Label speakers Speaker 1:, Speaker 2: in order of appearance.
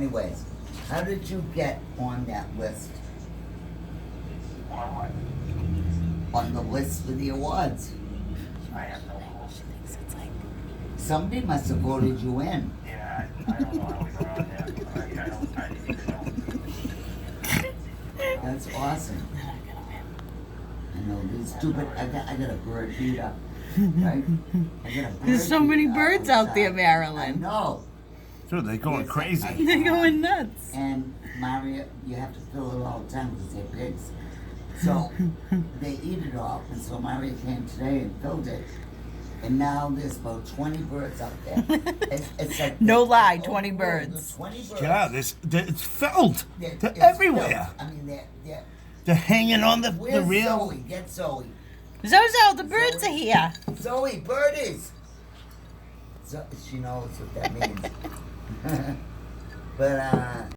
Speaker 1: Anyways, how did you get on that list?
Speaker 2: On what?
Speaker 1: On the list for the awards?
Speaker 2: I have no clue.
Speaker 1: Somebody must have voted you in.
Speaker 2: Yeah, I don't know how we got on there. I didn't even know.
Speaker 1: That's awesome. I know, these stupid, I got a bird feeder, right? I got a bird
Speaker 3: There's so many
Speaker 1: feeder
Speaker 3: birds out there,
Speaker 1: outside.
Speaker 3: Marilyn.
Speaker 1: I know.
Speaker 4: Dude, they're going
Speaker 1: Yes,
Speaker 4: crazy.
Speaker 3: They're going nuts.
Speaker 1: And Maria, you have to fill it all the time because they're pigs. So they eat it all. And so Maria came today and filled it. And now there's about 20 birds out there. It's like
Speaker 3: No lie,
Speaker 1: oh,
Speaker 3: 20
Speaker 1: oh,
Speaker 3: birds.
Speaker 1: there's 20 birds.
Speaker 4: Yeah, it's filled. They're
Speaker 1: It's
Speaker 4: everywhere.
Speaker 1: filled. I mean, they're
Speaker 4: They're hanging on the
Speaker 1: where's
Speaker 4: rail.
Speaker 1: Zoe? Get Zoe.
Speaker 3: Zozo, the birds are here.
Speaker 1: Zoe, birdies. She knows what that means. But